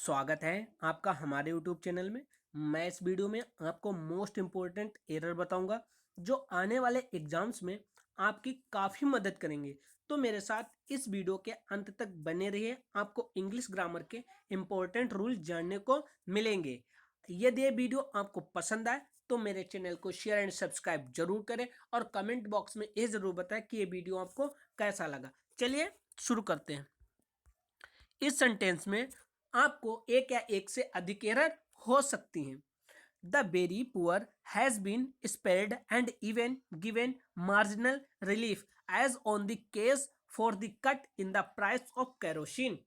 स्वागत है आपका हमारे YouTube चैनल में। मैं इस वीडियो में आपको मोस्ट इम्पोर्टेंट एरर बताऊंगा जो आने वाले एग्जाम्स में आपकी काफ़ी मदद करेंगे। तो मेरे साथ इस वीडियो के अंत तक बने रहिए, आपको इंग्लिश ग्रामर के इम्पोर्टेंट रूल जानने को मिलेंगे। यदि ये वीडियो आपको पसंद आए तो मेरे चैनल को शेयर एंड सब्सक्राइब जरूर करें और कमेंट बॉक्स में ये ज़रूर बताएं कि ये वीडियो आपको कैसा लगा। चलिए शुरू करते हैं। इस सेंटेंस में आपको एक या एक से अधिक एरर हो सकती हैं। The very poor has been spared and even given marginal relief as on the case for the cut in the price of kerosene.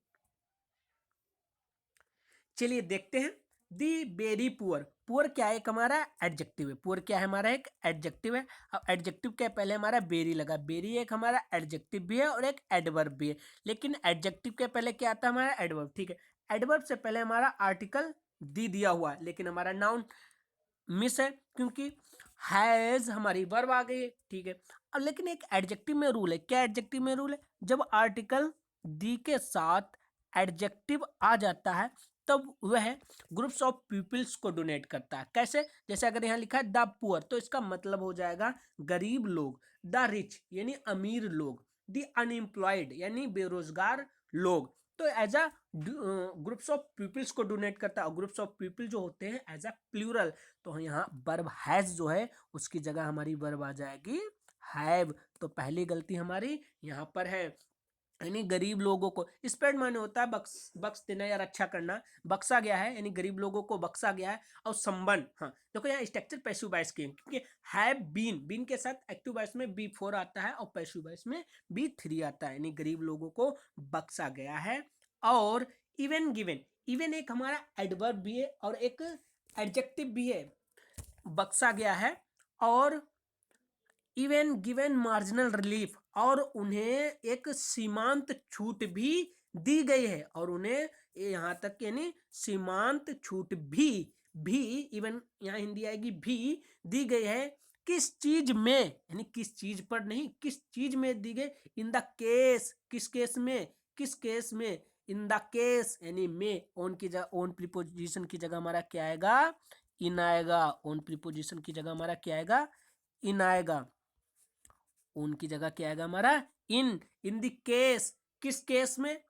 चलिए देखते हैं। दी वेरी पुअर, पुअर क्या है? एक हमारा एडजेक्टिव है। पुअर क्या है? हमारा एक एडजेक्टिव है। अब एडजेक्टिव के पहले हमारा वेरी लगा। वेरी एक हमारा एडजेक्टिव भी है और एक एडवर्ब भी है, लेकिन एडजेक्टिव के पहले क्या आता है? हमारा एडवर्ब। ठीक है, एडवर्ब से पहले हमारा आर्टिकल दी दिया हुआ है, लेकिन हमारा नाउन मिस है क्योंकि हैज हमारी वर्ब आ गई है। ठीक है, अब लेकिन एक एडजेक्टिव में रूल है। क्या एडजेक्टिव में रूल है? जब आर्टिकल दी के साथ एडजेक्टिव आ जाता है तब वह ग्रुप्स ऑफ पीपल्स को डोनेट करता है। कैसे? जैसे अगर यहाँ लिखा है द पुअर तो इसका मतलब हो जाएगा गरीब लोग। द रिच यानी अमीर लोग। द अनएम्प्लॉयड यानी बेरोजगार लोग। तो as a groups of peoples को डोनेट करता है, और ग्रुप्स ऑफ पीपल जो होते हैं एज अ प्लूरल। तो यहाँ वर्ब हैज जो है उसकी जगह हमारी वर्ब आ जाएगी हैव। तो पहली गलती हमारी यहाँ पर है, यानी गरीब लोगों को। स्प्रेड माने होता है बख्श बख्श देना या रक्षा करना। बख्शा गया है यानी गरीब लोगों को बख्शा गया है। और संबंध, हाँ देखो यहाँ स्ट्रक्चर पैसिव वॉइस के, क्योंकि हैव बीन, बीन के साथ एक्टिव वॉइस में बी फोर आता है और पैसिव वॉइस में बी थ्री आता है, यानी गरीब लोगों को बख्शा गया है। और इवन गिवन, इवन एक हमारा एडवर्ब भी है और एक एडजेक्टिव भी है। बख्शा गया है और इवन गिवन मार्जिनल रिलीफ, और उन्हें एक सीमांत छूट भी दी गई है। और उन्हें यहाँ तक यानी सीमांत छूट भी इवन यहाँ हिंदी आएगी भी दी गई है। किस चीज में? यानी किस चीज पर नहीं, किस चीज में दी गई? इन द केस, किस केस में? किस केस में? इन द केस यानी में। ओन की जगह, ओन प्रीपोजिशन की जगह हमारा क्या आएगा? इन आएगा। ओन प्रीपोजिशन की जगह हमारा क्या आएगा? इन आएगा। उनकी जगह क्या आएगा हमारा? इन द केस, किस केस में?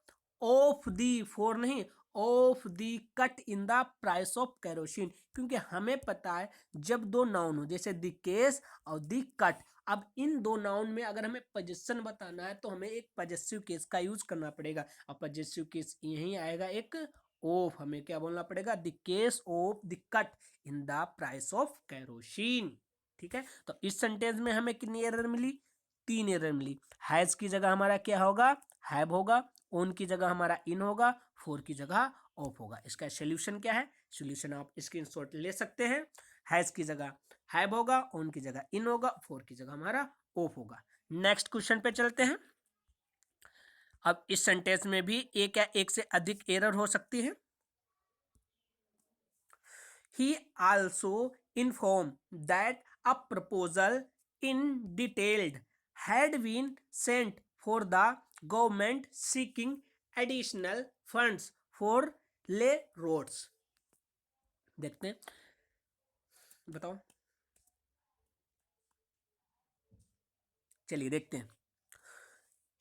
ऑफ दी, फोर नहीं, of the cut in the price of kerosene. क्योंकि हमें पता है जब दो नाउन हो जैसे द केस और द कट, अब इन दो नाउन में अगर हमें पोजीशन बताना है तो हमें एक पजेसिव केस का यूज करना पड़ेगा। और पजेसिव केस यही आएगा एक ऑफ। हमें क्या बोलना पड़ेगा? The case of the cut in the price of kerosene. ठीक है, तो इस सेंटेंस में हमें कितनी एरर मिली? 3 एरर मिली। हैज की जगह हमारा क्या होगा? हैव होगा। ओन की जगह हमारा इन होगा। फोर की जगह ऑफ होगा। इसका सोल्यूशन क्या है? सोल्यूशन आप स्क्रीनशॉट ले सकते हैं। हैज की जगह हैव होगा, ओन की जगह इन होगा, फोर की जगह हमारा ऑफ होगा। नेक्स्ट क्वेश्चन पे चलते हैं। अब इस सेंटेंस में भी एक या एक से अधिक एरर हो सकती है। He also informed that a proposal in detailed had been sent for the government seeking additional funds for lay roads। देखते हैं, बताओ। चलिए देखते हैं।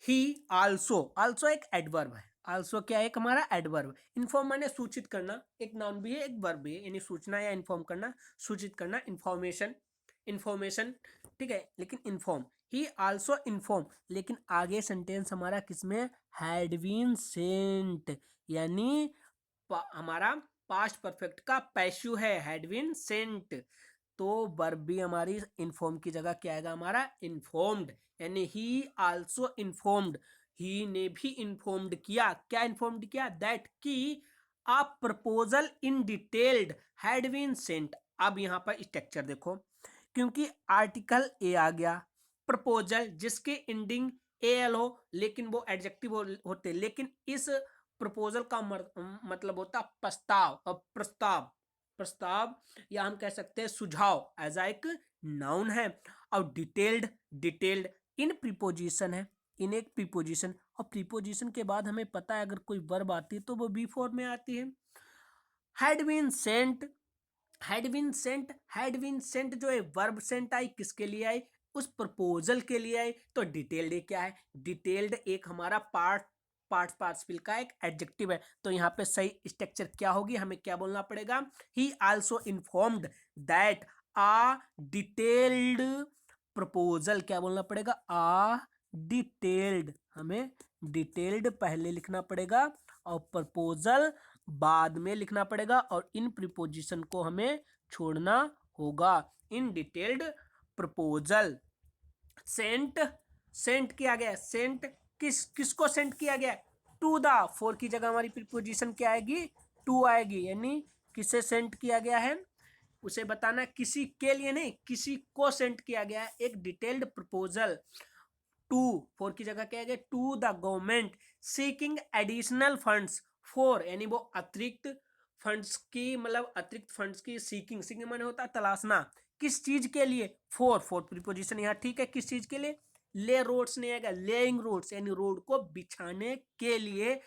ही आल्सो, आल्सो एक एडवर्ब है। आल्सो क्या है? एक हमारा एडवर्ब। इन्फॉर्म माने सूचित करना, एक नाउन भी है एक वर्ब भी है, यानी सूचना या इन्फॉर्म करना, सूचित करना, इंफॉर्मेशन, इंफॉर्मेशन। ठीक है, लेकिन इन्फॉर्म, ही आल्सो इन्फॉर्म, लेकिन आगे सेंटेंस हमारा किसमें? हैड बीन सेंट, यानी हमारा पास्ट परफेक्ट का पैसिव है, हैड बीन सेंट। तो वर्ब भी हमारी इन्फॉर्म की जगह क्या आएगा? हमारा इन्फॉर्म्ड, यानी ही आल्सो इन्फॉर्म्ड, ही ने भी इन्फॉर्म्ड किया। क्या इन्फॉर्म्ड किया? दैट की a proposal in detailed had been sent. अब यहां पर स्ट्रक्चर देखो, क्योंकि आर्टिकल ए आ गया, प्रपोजल जिसके एंडिंग एल हो लेकिन वो एडजेक्टिव होते, लेकिन इस प्रपोजल का मतलब होता प्रस्ताव। और प्रस्ताव, प्रस्ताव या हम कह सकते हैं सुझाव, एज एक नाउन है। और डिटेल्ड, डिटेल्ड इन प्रीपोजिशन है, इन एक प्रीपोजिशन। और प्रीपोजिशन के बाद हमें पता है अगर कोई वर्ब आती है तो वो बी फॉर्म में आती है। Had been sent, had been sent जो है वर्ब सेंट आई, किसके लिए आई? उस प्रपोजल के लिए आई। तो डिटेल्ड क्या है? डिटेल्ड एक हमारा पार्टिसिपल का एक एडजेक्टिव है। तो यहाँ पे सही स्ट्रक्चर क्या होगी? हमें क्या बोलना पड़ेगा? He also informed that a detailed proposal, क्या बोलना पड़ेगा? आ डिटेल्ड, हमें डिटेल्ड पहले लिखना पड़ेगा और प्रपोजल बाद में लिखना पड़ेगा, और इन प्रीपोजिशन को हमें छोड़ना होगा। In detailed proposal sent, sent किया गया, सेंट किसको सेंट किया गया? टू द, फोर की जगह हमारी प्रीपोजिशन क्या आएगी? टू आएगी, यानी किसे सेंट किया गया है उसे बताना, किसी के लिए नहीं, किसी को सेंट किया गया है एक डिटेल्ड प्रपोजल। टू, फोर की जगह क्या है? To the government seeking additional funds for, यानी वो अतिरिक्त फंड्स की, मतलब अतिरिक्त फंड्स की सीकिंग, सीकिंग माने होता है तलाशना, किस चीज के लिए? फॉर, फोर प्रीपोजिशन यहाँ ठीक है, किस चीज के लिए? ले रोड्स नहीं आएगा, लेइंग रोड्स, यानी रोड को बिछाने के लिए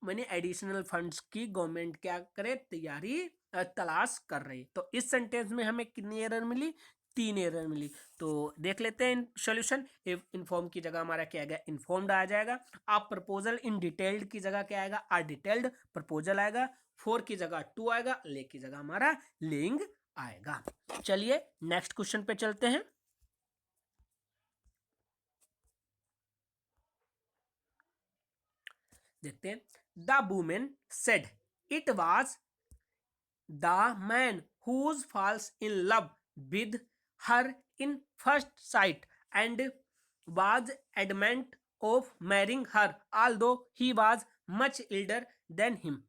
मैंने एडिशनल फंड्स की गवर्नमेंट क्या करे? तैयारी तलाश कर रही। तो इस सेंटेंस में हमें कितनी एरर मिली? 3 एरर मिली। तो देख लेते हैं सॉल्यूशन। इफ इन्फॉर्म की जगह हमारा क्या आएगा? इन्फॉर्म्ड आ जाएगा। आप प्रपोजल इन डिटेल्ड की जगह क्या आएगा? आ डिटेल्ड प्रपोजल आएगा। फोर की जगह टू आएगा, ले की जगह हमारा लेइंग आएगा। चलिए नेक्स्ट क्वेश्चन पे चलते हैं। देखते हैं। The women said it was the man whose falls in love with her in first sight and was adamant of marrying her although he was much elder than him।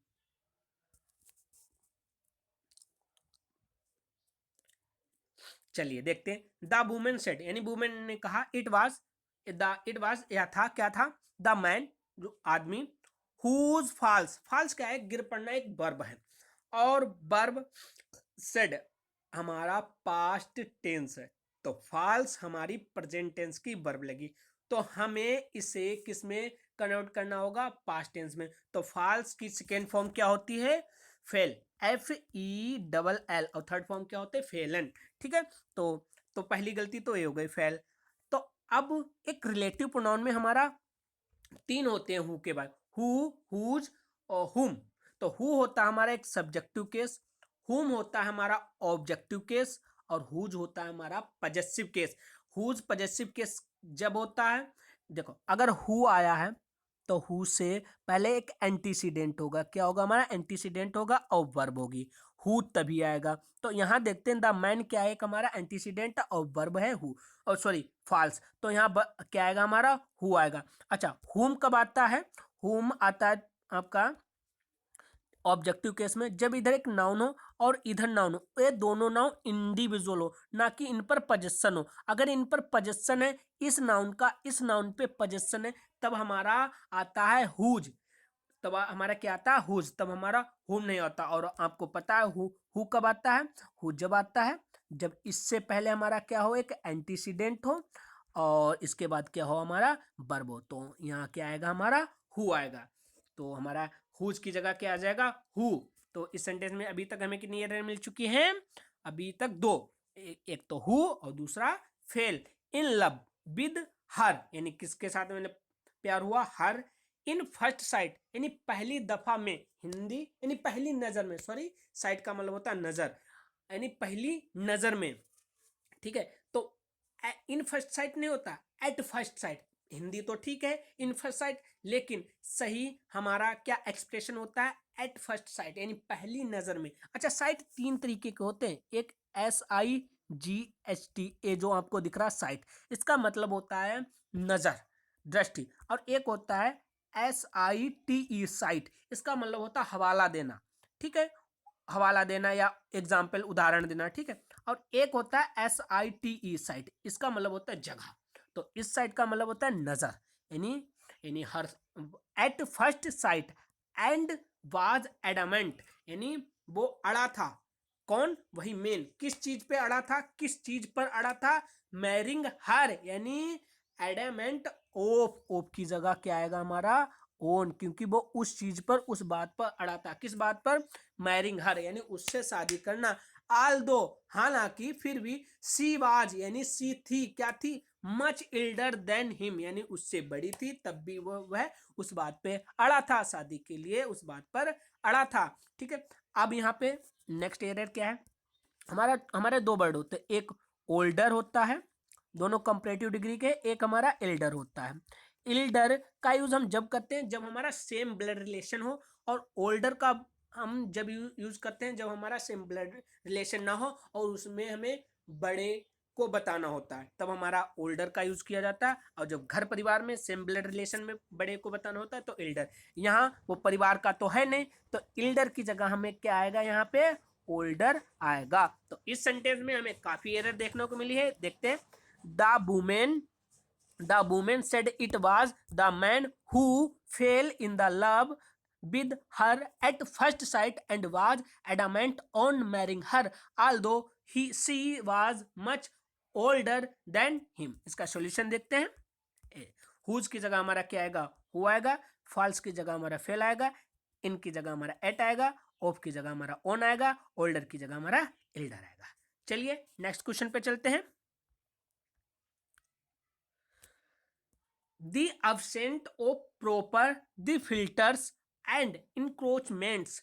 चलिए देखते हैं। The women said, यानी women ने कहा, it was यह था, क्या था? द मैन, जो आदमी, हुज फॉल्स, फॉल्स क्या है? गिर पड़ना, एक वर्ब है, और वर्ब सेड हमारा पास्ट टेंस है, तो फॉल्स हमारी प्रेजेंट टेंस की वर्ब लगी, तो हमें इसे किस में कन्वर्ट करना होगा? पास्ट टेंस में। तो फॉल्स की सेकेंड फॉर्म क्या होती है? फेल, FELL, और थर्ड फॉर्म क्या होते हैं? फेलन। ठीक है, तो पहली गलती तो ये हो गई, फेल। तो अब एक रिलेटिव प्रोनाउन में हमारा 3 होते हैं हु के बाद, हु, हुज और हुम। तो हु होता है हमारा एक सब्जेक्टिव केस, हुम होता है हमारा ऑब्जेक्टिव केस, और हुज होता है हमारा possessive case. Whose possessive case जब होता है, देखो अगर हु आया है तो हु से पहले एक एंटीसीडेंट होगा, क्या होगा? हमारा एंटीसीडेंट होगा और वर्ब होगी, हु तभी आएगा। तो यहाँ देखते हैं द मैन क्या है? एक हमारा एंटीसीडेंट और वर्ब है हु, और सॉरी फॉल्स, तो यहाँ क्या आएगा? हमारा हु आएगा। अच्छा, हुम कब आता है? हुम आता है आपका ऑब्जेक्टिव केस में, जब इधर एक नाउन हो और इधर नाउन हो, ये दोनों नाउन इंडिविजुअल हो, ना कि इन पर पजेशन हो। अगर इन पर पजेशन है, इस नाउन का इस नाउन पे पजेशन है, तब हमारा आता है हुज, तब हमारा क्या आता है? हुज, तब हमारा हुम नहीं आता। और आपको पता है हु कब आता है? हु जब आता है जब इससे पहले हमारा क्या हो? एक एंटीसीडेंट हो, और इसके बाद क्या हो? हमारा वर्ब हो। तो यहाँ क्या आएगा? हमारा हु आएगा। तो हमारा हुज की जगह क्या आ जाएगा? हु। तो इस सेंटेंस में अभी तक हमें कितनी एरर मिल चुकी है? अभी तक 2, एक तो हु और दूसरा fail. In love with her, यानी किसके साथ मैंने प्यार हुआ? हर। इन फर्स्ट साइट, यानी पहली दफा में, हिंदी यानी पहली नजर में, सॉरी साइट का मतलब होता है नजर, यानी पहली नजर में। ठीक है, तो इन फर्स्ट साइट नहीं होता, एट फर्स्ट साइट। हिंदी तो ठीक है इन फर्स्ट साइट, लेकिन सही हमारा क्या एक्सप्रेशन होता है? एट फर्स्ट साइट, यानी पहली नजर में। अच्छा, साइट 3 तरीके के होते हैं, एक SIGHT जो आपको दिख रहा है साइट, इसका मतलब होता है नजर, दृष्टि, और एक होता है SITE साइट, इसका मतलब होता है हवाला देना। ठीक है, हवाला देना या एग्जाम्पल, उदाहरण देना। ठीक है, और एक होता है SITE साइट, इसका मतलब होता है जगह। तो इस साइट का मतलब होता है नजर, यानी हर, at first sight, and was adamant, यानी वो अड़ा था। कौन? वही मेन। किस चीज पे अड़ा था? किस चीज पर अड़ा था? मैरिंग हर, यानी एडामेंट ऑफ, ऑफ की जगह क्या आएगा हमारा ओन, क्योंकि वो उस चीज पर, उस बात पर अड़ा था। किस बात पर? मैरिंग हर, यानी उससे शादी करना। आल दो, हालांकि, फिर भी, सी वाज, यानी सी थी, क्या थी? मच इल्डर देन हिम, यानी उससे बड़ी थी, तब भी वह उस बात पे अड़ा था, शादी के लिए उस बात पर अड़ा था। ठीक है, अब यहाँ पे नेक्स्ट एरर क्या है? हमारे दो वर्ड होते हैं, एक ओल्डर होता है, दोनों कंपैरेटिव डिग्री के, एक हमारा एल्डर होता है। एल्डर का यूज हम जब करते हैं जब हमारा सेम ब्लड रिलेशन हो, और ओल्डर का हम जब यूज करते हैं जब हमारा सेम ब्लड रिलेशन ना हो और उसमें हमें बड़े को बताना होता है, तब हमारा ओल्डर का यूज किया जाता है। और जब घर परिवार में सेम ब्लड रिलेशन में बड़े को बताना होता है तो एल्डर। यहाँ वो परिवार का तो है नहीं, तो एल्डर की जगह हमें क्या आएगा? यहाँ पे ओल्डर आएगा। तो इस सेंटेंस में हमें काफी एरर देखने को मिली है, देखते हैं। The women said it was the man who fell in the love with her at first sight and was adamant on marrying her although she was much older than him। इसका solution देखते हैं। Whose की जगह हमारा क्या आएगा? Who आएगा। False की जगह हमारा फेल आएगा। इन की जगह हमारा एट आएगा। ऑफ की जगह हमारा ऑन आएगा। ओल्डर की जगह हमारा एल्डर आएगा। चलिए नेक्स्ट क्वेश्चन पे चलते हैं। The absence of proper the filters and encroachments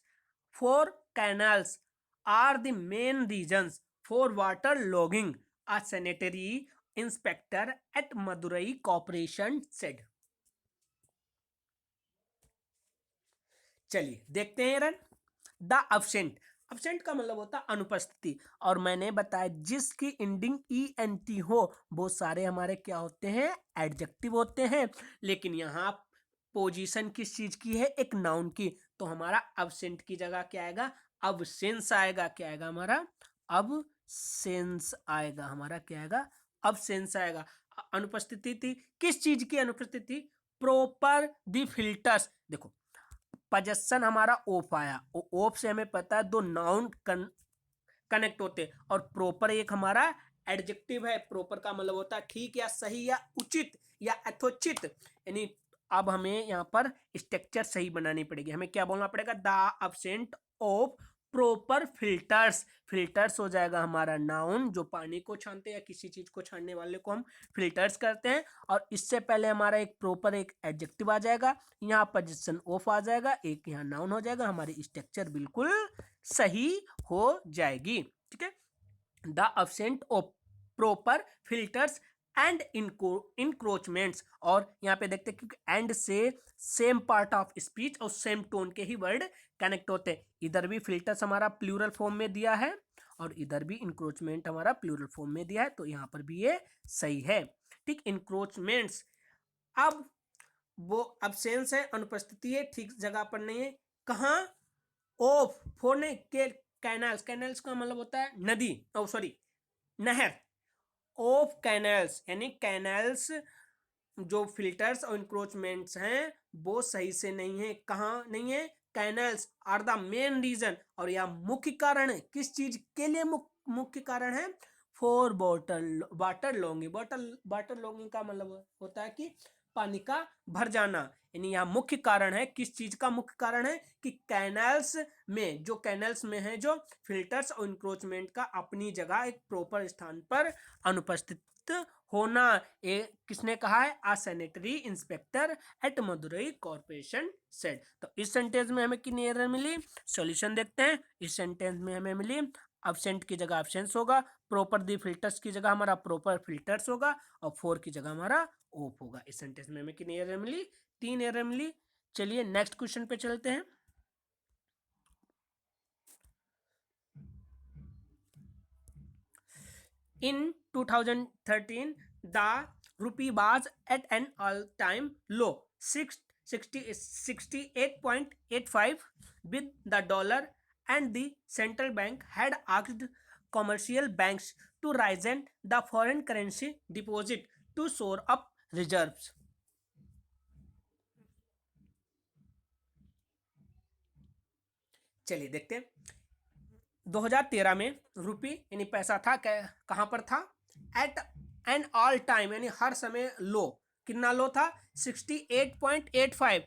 for canals are the main reasons for water logging, a sanitary inspector at Madurai Corporation said। चलिए देखते हैं रन। द absent, absent का मतलब होता है अनुपस्थिति, और मैंने बताया जिसकी एंडिंग ENT हो वो सारे हमारे क्या होते हैं? एडजेक्टिव होते हैं। लेकिन यहाँ पोजीशन किस चीज की है? एक नाउन की। तो हमारा absent की जगह क्या आएगा? absence आएगा। क्या आएगा हमारा? absence आएगा हमारा। क्या आएगा? absence आएगा। अनुपस्थिति थी, किस चीज की अनुपस्थिति? Proper the filters. देखो पजेशन हमारा ओफ आया, ओफ से हमें पता है दो नाउन कनेक्ट होते, और प्रॉपर एक हमारा एडजेक्टिव है। प्रॉपर का मतलब होता है ठीक या सही या उचित या यथोचित, यानी अब हमें यहाँ पर स्ट्रक्चर सही बनानी पड़ेगी। हमें क्या बोलना पड़ेगा? The absent of proper filters. Filters हो जाएगा हमारा नाउन, जो पानी को छानते हैं या किसी चीज को छानने वाले को हम फिल्टर्स करते हैं। और इससे पहले हमारा एक प्रॉपर एक एडजेक्टिव आ जाएगा, यहाँ पोजीशन ऑफ आ जाएगा, एक यहाँ नाउन हो जाएगा, हमारी स्ट्रक्चर बिल्कुल सही हो जाएगी। ठीक है, the absent of proper filters and encroachments. और यहाँ पे देखते हैं क्योंकि एंड से सेम पार्ट ऑफ स्पीच और सेम टोन के ही वर्ड कनेक्ट होते हैं। इधर भी फिल्टर्स हमारा प्लूरल फॉर्म में दिया है और इधर भी इंक्रोचमेंट हमारा प्लूरल फॉर्म में दिया है, तो यहाँ पर भी ये सही है। ठीक, इंक्रोचमेंट्स, अब वो अब्सेंस है, अनुपस्थिति है, ठीक जगह पर नहीं है। कहाँ? ऑफ, फोड़ने के, कैनाल्स, कैनाल्स का मतलब होता है नदी, ओ सॉरी नहर। ऑफ कैनाल्स यानी कैनाल्स जो फिल्टर्स और इंक्रोचमेंट्स हैं वो सही से नहीं है। कहाँ नहीं है? Canals are the main reason, और यह मुख्य कारण है। किस चीज के लिए मुख्य कारण है? For water longing. Water longing का मतलब होता है कि पानी का भर जाना, यानी यहाँ मुख्य कारण है। किस चीज का मुख्य कारण है? कि कैनाल्स में, जो कैनाल्स में है जो फिल्टर्स और इंक्रोचमेंट का अपनी जगह एक प्रॉपर स्थान पर अनुपस्थित होना। ये किसने कहा है? A sanitary inspector at Madurai corporation said. तो इस सेंटेंस में हमें कितनी एरर मिली? सॉल्यूशन देखते हैं। इस सेंटेंस में हमें मिली absent की जगह absence होगा, प्रॉपर दी फिल्टर्स की जगह हमारा प्रॉपर फिल्टर्स होगा, और फोर की जगह हमारा ऑफ होगा। इस सेंटेंस में हमें कितनी एरर मिली? 3 एरर मिली। चलिए नेक्स्ट क्वेश्चन पे चलते हैं। In 2013, the rupee was at an all-time low, 68.85 with the dollar, and the central bank had asked commercial banks to raise the foreign currency deposit to shore up reserves। चलिए देखते हैं। 2013 में रुपी यानी पैसा था कहाँ पर था? एट एंड ऑल टाइम यानी हर समय लो, कितना लो था 68.85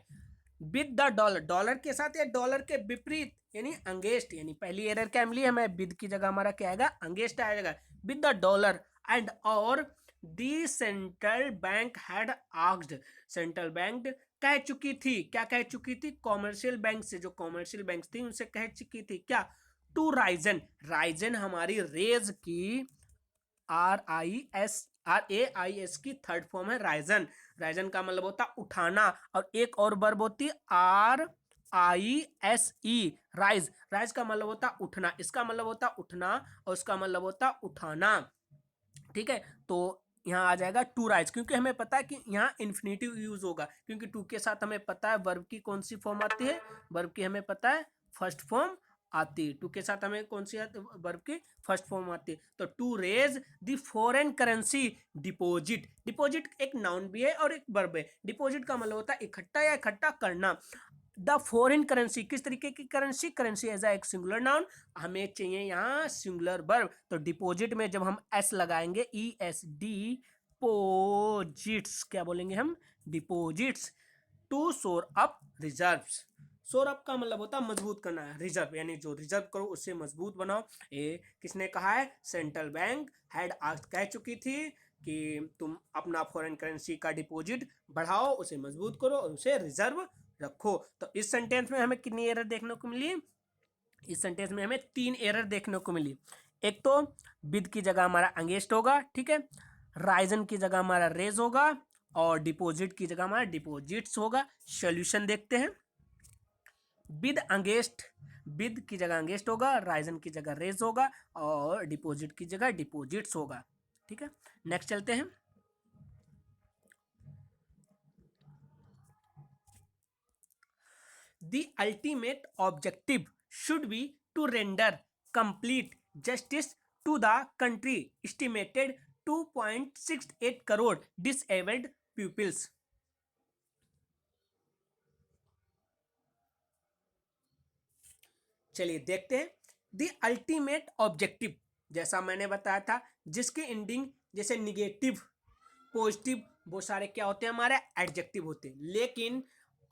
विद द डॉलर, डॉलर के साथ या डॉलर के विपरीत यानी अंगेस्ट, यानी पहली एरर क्या मिली हमें, विद की जगह हमारा क्या आएगा अंगेस्ट आएगा, विद द डॉलर एंड और the central bank had asked, central bank कह चुकी थी, क्या कह चुकी थी, कॉमर्शियल बैंक से, जो कॉमर्शियल बैंक थी उनसे कह चुकी थी क्या, टू राइजन, राइजन हमारी रेज की RAIS की थर्ड फॉर्म है राइजन, राइजन का मतलब होता उठाना, और एक और वर्ब होती RISE राइज, राइज का मतलब होता उठना, इसका मतलब होता उठना और इसका मतलब होता उठाना, ठीक है। तो यहाँ आ जाएगा टू राइज, क्योंकि हमें पता है कि यहाँ इन्फिनेटिव यूज होगा, क्योंकि टू के साथ हमें पता है वर्ब की कौन सी फॉर्म आती है, वर्ब की हमें पता है फर्स्ट फॉर्म आती है, टू के साथ हमें कौन सी वर्ब की फर्स्ट फॉर्म आती है। तो to raise the foreign currency deposit, deposit एक नाउन भी है और एक वर्ब है, डिपॉजिट का मतलब होता है इकट्ठा या इकट्ठा करना, द फॉरेन करेंसी किस तरीके की करेंसी, करेंसी एज एक सिंगुलर नाउन, हमें चाहिए यहाँ सिंगुलर वर्ब, तो डिपॉजिट में जब हम एस लगाएंगे ESD पोजिट्स, क्या बोलेंगे हम deposits, to shore up reserves, shore up का मतलब होता है मजबूत करना है, रिजर्व यानी जो रिजर्व करो उससे मजबूत बनाओ, ये किसने कहा है, सेंट्रल बैंक हैड आस्क्ड कह चुकी थी कि तुम अपना फॉरेन करेंसी का डिपॉजिट बढ़ाओ, उसे मजबूत करो और उसे रिजर्व रखो। तो इस सेंटेंस में हमें कितनी एरर देखने को मिली, इस सेंटेंस में हमें 3 एरर देखने को मिली, एक तो विद की जगह हमारा अंगेस्ट होगा, ठीक है, राइजन की जगह हमारा रेज होगा, और डिपॉजिट की जगह हमारा डिपॉजिट्स होगा। सॉल्यूशन देखते हैं, विद अंगेस्ट, विद की जगह अंगेस्ट होगा, राइजन की जगह रेज होगा, और डिपॉजिट की जगह डिपॉजिट्स होगा, ठीक है। नेक्स्ट चलते हैं, The ultimate objective should be to render complete justice to the country estimated 2.68 crore disabled pupils. चलिए देखते हैं, द अल्टीमेट ऑब्जेक्टिव, जैसा मैंने बताया था, जिसके एंडिंग जैसे निगेटिव पॉजिटिव वो सारे क्या होते हैं हमारे एडजेक्टिव होते हैं, लेकिन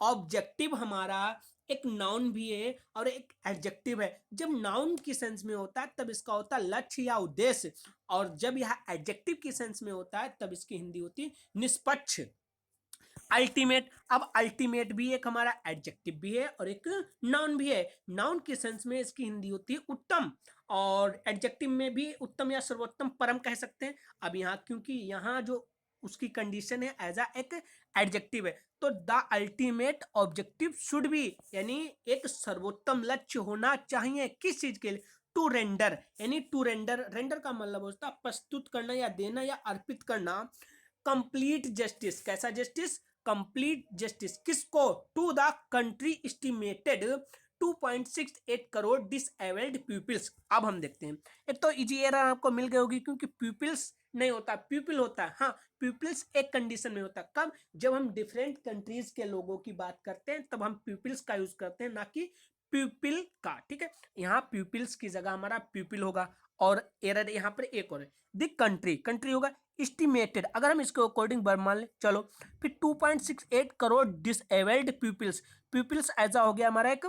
ऑब्जेक्टिव हमारा एक नाउन भी है और एक एडजेक्टिव है। जब नाउन की सेंस में होता है तब इसका होता है लक्ष्य या उद्देश्य, और जब यह एडजेक्टिव की सेंस में होता है तब इसकी हिंदी होती है निष्पक्ष। अल्टीमेट, अब अल्टीमेट भी एक हमारा एडजेक्टिव भी है और एक नाउन भी है, नाउन के सेंस में इसकी हिंदी होती है उत्तम, और एडजेक्टिव में भी उत्तम या सर्वोत्तम परम कह सकते हैं। अब यहाँ क्योंकि यहाँ जो उसकी कंडीशन है एज अ एक एडजेक्टिव है, तो the ultimate objective should be यानी एक सर्वोत्तम लक्ष्य होना चाहिए किस चीज के लिए, टू रेंडर, यानी टू रेंडर, रेंडर का मतलब होता है प्रस्तुत करना या देना या अर्पित करना, कंप्लीट जस्टिस, कैसा जस्टिस, कंप्लीट जस्टिस किसको, to the country estimated 2.68 crore disabled peoples. अब हम देखते हैं, एक तो इजी एरर आपको मिल गई होगी क्योंकि पीपल्स नहीं होता, पीपल होता है, हाँ पीपल्स एक कंडीशन में होता है, कब, जब हम डिफरेंट कंट्रीज के लोगों की बात करते हैं तब हम पीपल्स का यूज करते हैं, ना कि पीपल का, ठीक है। यहाँ पीपल्स की जगह हमारा पीपल होगा, और एरर यहाँ पर एक और है, द कंट्री, कंट्री होगा एस्टिमेटेड, अगर हम इसके अकॉर्डिंग वर्ब मान ले, चलो फिर 2.68 करोड़ डिसेबल्ड पीपल्स, पीपल्स ऐसा हो गया हमारा एक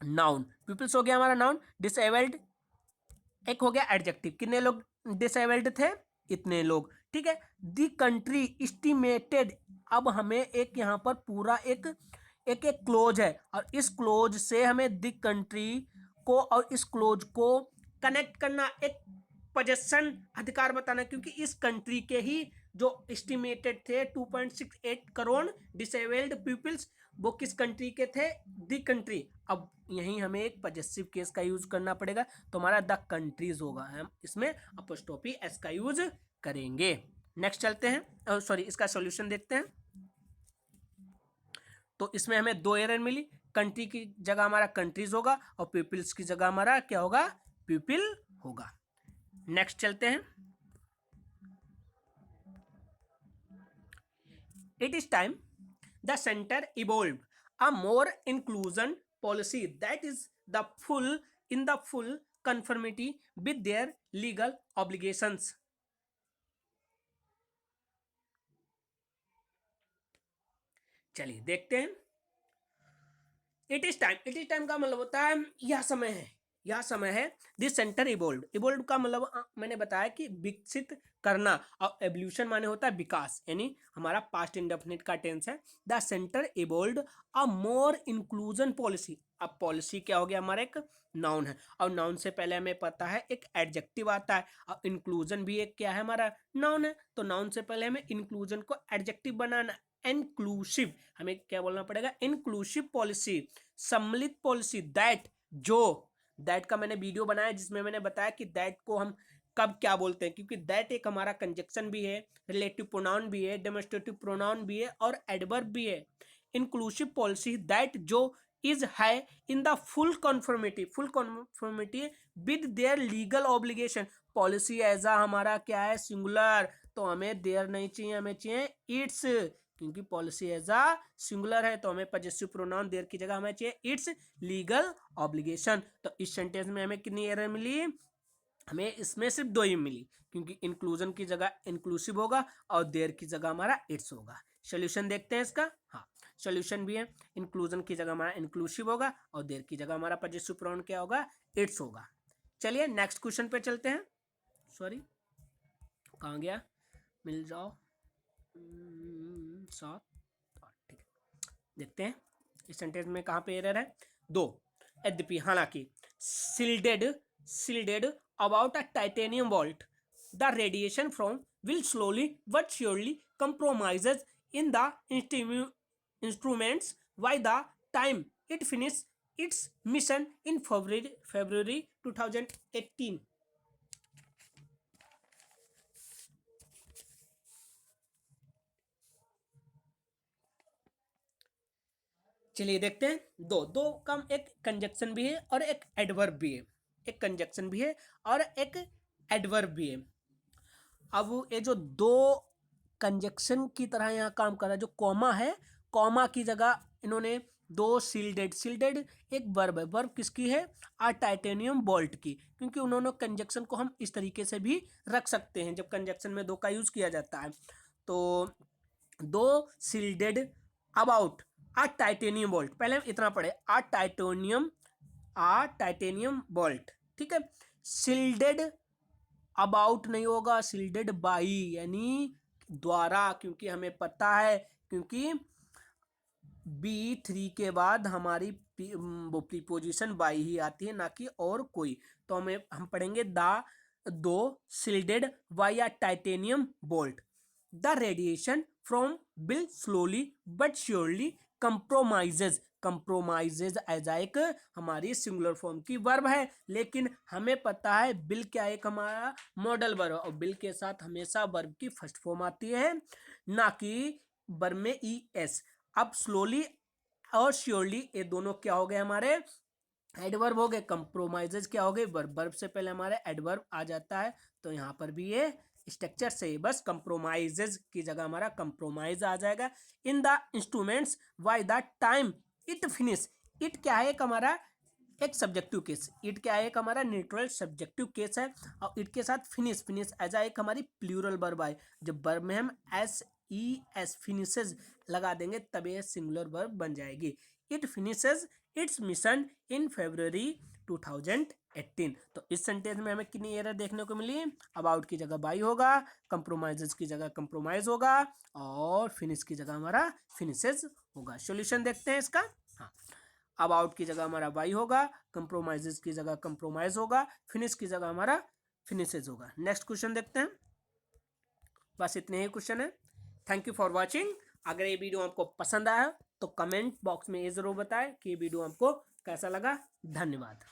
नाउन, पीपल्स हो गया हमारा नाउन, डिसेबल्ड एक हो गया एडजेक्टिव, कितने लोग डिसेबल्ड थे, इतने लोग, ठीक है। द कंट्री एस्टिमेटेड, अब हमें एक यहाँ पर पूरा एक एक एक क्लोज है, और इस क्लोज से हमें द कंट्री को और इस क्लोज को कनेक्ट करना, एक पोजेशन अधिकार बताना, क्योंकि इस कंट्री के ही जो एस्टिमेटेड थे 2.68 करोड़ डिसेबल्ड पीपल्स, वो किस कंट्री के थे, द कंट्री। अब यहीं हमें एक पजेसिव केस का यूज करना पड़ेगा, तो हमारा द कंट्रीज होगा, हम इसमें अपोस्ट्रोफी एस का यूज करेंगे। नेक्स्ट चलते हैं, सॉरी इसका सॉल्यूशन देखते हैं। तो इसमें हमें 2 एरर मिली, कंट्री की जगह हमारा कंट्रीज होगा और पीपल्स की जगह हमारा क्या होगा, पीपल होगा। नेक्स्ट चलते हैं, it is time the center evolved a more inclusion policy that is the full in the full conformity with their legal obligations. चलिए देखते हैं। इट इज टाइम का मतलब होता है यह समय है, यह समय है। दिस सेंटर इवोल्व का मतलब मैंने बताया कि विकसित करना, और एवोल्यूशन माने होता है विकास, यानी हमारा पास्ट इंडेफिनिट का टेंस है। The centre evolve a more inclusion policy. अब पॉलिसी क्या हो गया, हमारा एक नाउन है, और नाउन से पहले हमें पता है एक एडजेक्टिव आता है, और इंक्लूजन भी एक क्या है, हमारा नाउन है। तो नाउन से पहले हमें इंक्लूजन को एडजेक्टिव बनाना, इंक्लूसिव, हमें क्या बोलना पड़ेगा, इंक्लूसिव पॉलिसी, सम्मिलित पॉलिसी। दैट का मैंने वीडियो बनाया जिसमें मैंने बताया कि दैट को हम कब क्या बोलते हैं, क्योंकि दैट एक हमारा कंजक्शन भी है, रिलेटिव प्रोनाउन भी है, डेमोस्ट्रेटिव प्रोनाउन भी है, और एडवर्ब भी है। इंक्लूसिव पॉलिसी दैट जो इज है in the full conformity with their legal obligation. Policy as हमारा क्या है, सिंगुलर, तो हमें देयर नहीं चाहिए, हमें चाहिए इट्स, क्योंकि पॉलिसी एज सिंगुलर है, तो हमें पजेसिव प्रोनाउन देयर की जगह हमें चाहिए इट्स लीगल ऑब्लिगेशन। तो इस सेंटेंस में हमें कितनी एरर मिली, हमें इसमें सिर्फ 2 ही मिली, क्योंकि इंक्लूजन की जगह इंक्लूसिव होगा और देयर की जगह हमारा इट्स होगा। सोल्यूशन देखते हैं इसका। हाँ, सोल्यूशन भी है, इंक्लूजन की जगह हमारा इंक्लूसिव होगा और देयर की जगह हमारा पजेसिव प्रोनाउन क्या होगा, इट्स होगा। चलिए नेक्स्ट क्वेश्चन पे चलते हैं। सॉरी, कहाँ गया, मिल जाओ, 7, ठीक है। देखते हैं इस सेंटेंस में कहाँ पे एरर है। 2, यद्यपि हालांकि, shielded about a titanium bolt, the radiation from will slowly but surely compromises in the instruments by the time it finishes its mission in February 2018। चलिए देखते हैं। दो का एक कंजक्शन भी है और एक एडवर्ब भी है, एक कंजक्शन भी है और एक एडवर्ब भी है। अब ये जो दो कंजक्शन की तरह यहाँ काम कर रहा है, जो कॉमा है, कॉमा की जगह इन्होंने दो सील्डेड एक वर्ब है, वर्ब किसकी है, आ टाइटेनियम बोल्ट की, क्योंकि उन्होंने कंजक्शन को हम इस तरीके से भी रख सकते हैं जब कंजक्शन में दो का यूज किया जाता है। तो दो sealed about a titanium bolt, पहले हम इतना पढ़े, आ टाइटेनियम बोल्ट, ठीक है। सील्डेड अबाउट नहीं होगा, सील्डेड बाई यानी द्वारा, क्योंकि हमें पता है, क्योंकि B3 के बाद हमारी वो प्रीपोजिशन बाई ही आती है, ना कि और कोई। तो हम पढ़ेंगे दो sealed by a titanium bolt, the radiation from bill slowly but surely compromises as एक हमारी सिंगुलर फॉर्म की वर्ब है, लेकिन हमें पता है बिल क्या एक हमारा मॉडल वर्ब है, और बिल के साथ हमेशा वर्ब की फर्स्ट फॉर्म आती है, ना कि वर्ब में ES। अब स्लोली और श्योरली ये दोनों क्या हो गए, हमारे एडवर्ब हो गए। कंप्रोमाइजेज क्या हो गए, वर्ब से पहले हमारे एडवर्ब आ जाता है, तो यहाँ पर भी ये स्ट्रक्चर से बस कंप्रोमाइजेज की जगह हमारा कंप्रोमाइज आ जाएगा। In the instruments by the time it finish, it क्या है, एक हमारा एक सब्जेक्टिव केस, इट क्या है, एक हमारा न्यूट्रल सब्जेक्टिव केस है, और इट के साथ फिनिश एज एक हमारी प्लूरल वर्ब है। जब वर्ब में हम SES फिनिशेज लगा देंगे तब ये सिंगुलर वर्ब बन जाएगी। It finishes it's mission in February 2018। तो इस सेंटेंस में हमें कितनी एरर देखने को मिली, अबाउट की जगह बाई होगा, कंप्रोमाइजेज की जगह कंप्रोमाइज होगा, और फिनिश की जगह हमारा फिनिशेज होगा। सॉल्यूशन देखते हैं इसका। हाँ, अबाउट की जगह हमारा बाई होगा, कंप्रोमाइजेज की जगह कंप्रोमाइज होगा, फिनिश की जगह हमारा फिनिशेज होगा। नेक्स्ट क्वेश्चन देखते हैं। बस इतने ही क्वेश्चन है। Thank you for watching. अगर ये वीडियो आपको पसंद आया तो कमेंट बॉक्स में ये जरूर बताएं कि ये वीडियो आपको कैसा लगा। धन्यवाद।